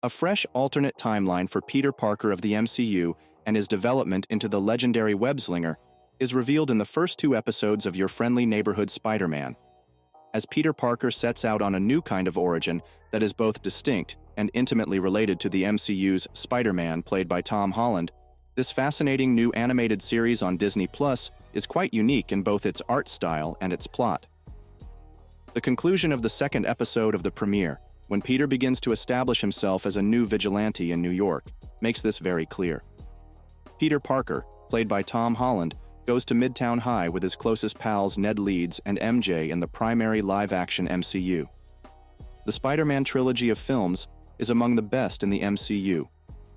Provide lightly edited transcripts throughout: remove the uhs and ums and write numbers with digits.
A fresh alternate timeline for Peter Parker of the MCU and his development into the legendary web-slinger is revealed in the first 2 episodes of Your Friendly Neighborhood Spider-Man. As Peter Parker sets out on a new kind of origin that is both distinct and intimately related to the MCU's Spider-Man played by Tom Holland, this fascinating new animated series on Disney Plus is quite unique in both its art style and its plot. The conclusion of the 2nd episode of the premiere, when Peter begins to establish himself as a new vigilante in New York, makes this very clear. Peter Parker, played by Tom Holland, goes to Midtown High with his closest pals Ned Leeds and MJ in the primary live-action MCU. The Spider-Man trilogy of films is among the best in the MCU,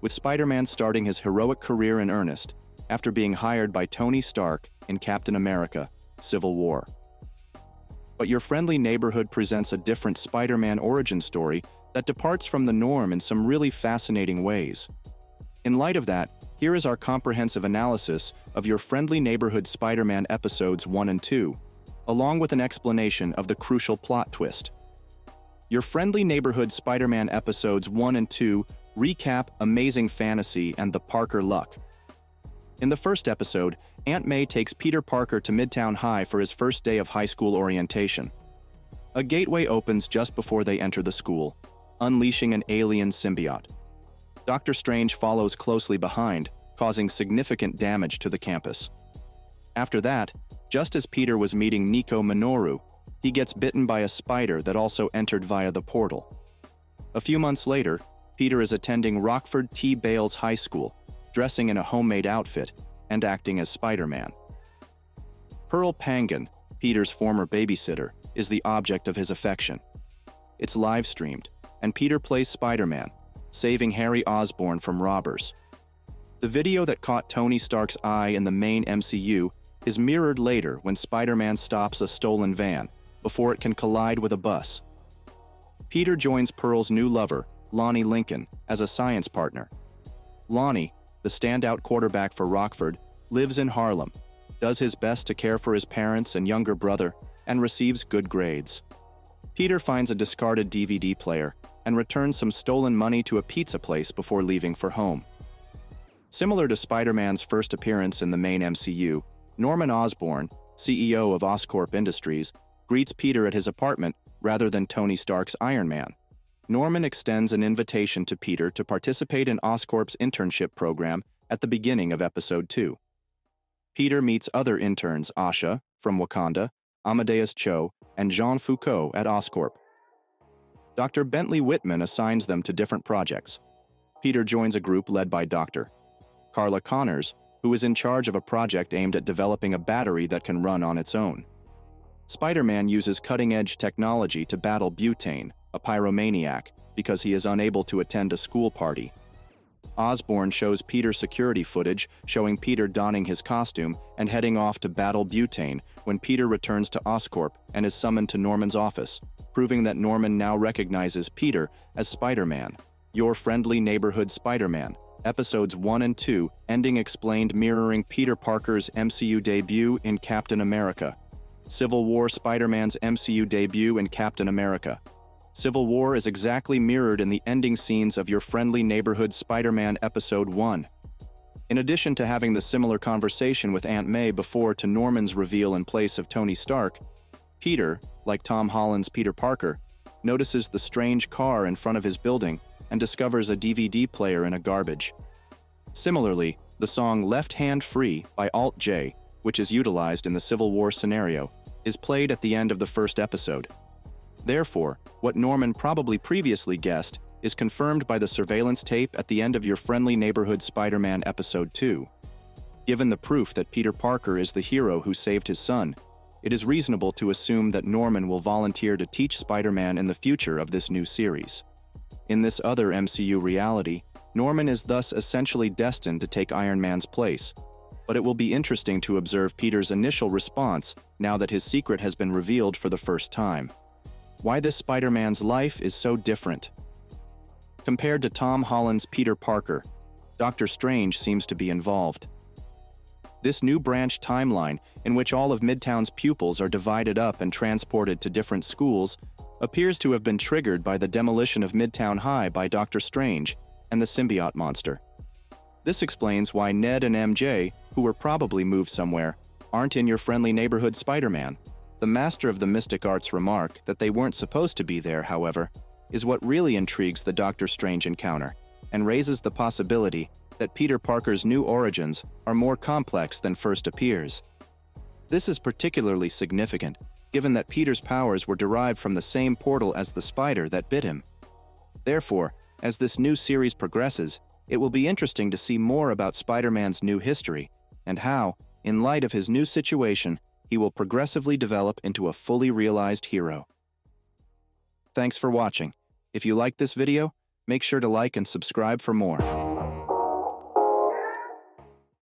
with Spider-Man starting his heroic career in earnest after being hired by Tony Stark in Captain America: Civil War. But Your Friendly Neighborhood presents a different Spider-Man origin story that departs from the norm in some really fascinating ways. In light of that, here is our comprehensive analysis of Your Friendly Neighborhood Spider-Man episodes 1 and 2, along with an explanation of the crucial plot twist. Your Friendly Neighborhood Spider-Man episodes 1 and 2 recap Amazing Fantasy and the Parker Luck. In the first episode, Aunt May takes Peter Parker to Midtown High for his first day of high school orientation. A gateway opens just before they enter the school, unleashing an alien symbiote. Doctor Strange follows closely behind, causing significant damage to the campus. After that, just as Peter was meeting Nico Minoru, he gets bitten by a spider that also entered via the portal. A few months later, Peter is attending Rockford T. Bales High School, dressing in a homemade outfit and acting as Spider-Man. Pearl Pangan, Peter's former babysitter, is the object of his affection. It's live-streamed, and Peter plays Spider-Man, saving Harry Osborn from robbers. The video that caught Tony Stark's eye in the main MCU is mirrored later when Spider-Man stops a stolen van before it can collide with a bus. Peter joins Pearl's new lover, Lonnie Lincoln, as a science partner. Lonnie, the standout quarterback for Rockford, lives in Harlem, does his best to care for his parents and younger brother, and receives good grades. Peter finds a discarded DVD player and returns some stolen money to a pizza place before leaving for home. Similar to Spider-Man's first appearance in the main MCU, Norman Osborn, CEO of Oscorp Industries, greets Peter at his apartment rather than Tony Stark's Iron Man. Norman extends an invitation to Peter to participate in Oscorp's internship program at the beginning of Episode 2. Peter meets other interns Asha, from Wakanda, Amadeus Cho, and Jean Foucault at Oscorp. Dr. Bentley Whitman assigns them to different projects. Peter joins a group led by Dr. Carla Connors, who is in charge of a project aimed at developing a battery that can run on its own. Spider-Man uses cutting-edge technology to battle Butane, a pyromaniac, because he is unable to attend a school party. Osborn shows Peter security footage showing Peter donning his costume and heading off to battle Butane when Peter returns to Oscorp and is summoned to Norman's office, proving that Norman now recognizes Peter as Spider-Man. Your Friendly Neighborhood Spider-Man, Episodes 1 and 2, ending explained mirroring Peter Parker's MCU debut in Captain America. Civil War Spider-Man's MCU debut in Captain America. Civil War is exactly mirrored in the ending scenes of Your Friendly Neighborhood Spider-Man Episode 1. In addition to having the similar conversation with Aunt May before to Norman's reveal in place of Tony Stark, Peter, like Tom Holland's Peter Parker, notices the strange car in front of his building and discovers a DVD player in a garbage. Similarly, the song Left Hand Free by Alt J, which is utilized in the Civil War scenario, is played at the end of the first episode. Therefore, what Norman probably previously guessed is confirmed by the surveillance tape at the end of Your Friendly Neighborhood Spider-Man Episode 2. Given the proof that Peter Parker is the hero who saved his son, it is reasonable to assume that Norman will volunteer to teach Spider-Man in the future of this new series. In this other MCU reality, Norman is thus essentially destined to take Iron Man's place, but it will be interesting to observe Peter's initial response now that his secret has been revealed for the first time. Why this Spider-Man's life is so different. Compared to Tom Holland's Peter Parker, Doctor Strange seems to be involved. This new branch timeline, in which all of Midtown's pupils are divided up and transported to different schools, appears to have been triggered by the demolition of Midtown High by Doctor Strange and the symbiote monster. This explains why Ned and MJ, who were probably moved somewhere, aren't in your friendly neighborhood Spider-Man. The master of the mystic arts remark that they weren't supposed to be there, however, is what really intrigues the Doctor Strange encounter and raises the possibility that Peter Parker's new origins are more complex than first appears. This is particularly significant, given that Peter's powers were derived from the same portal as the spider that bit him. Therefore, as this new series progresses, it will be interesting to see more about Spider-Man's new history and how, in light of his new situation, he will progressively develop into a fully realized hero. Thanks for watching. If you liked this video, make sure to like and subscribe for more.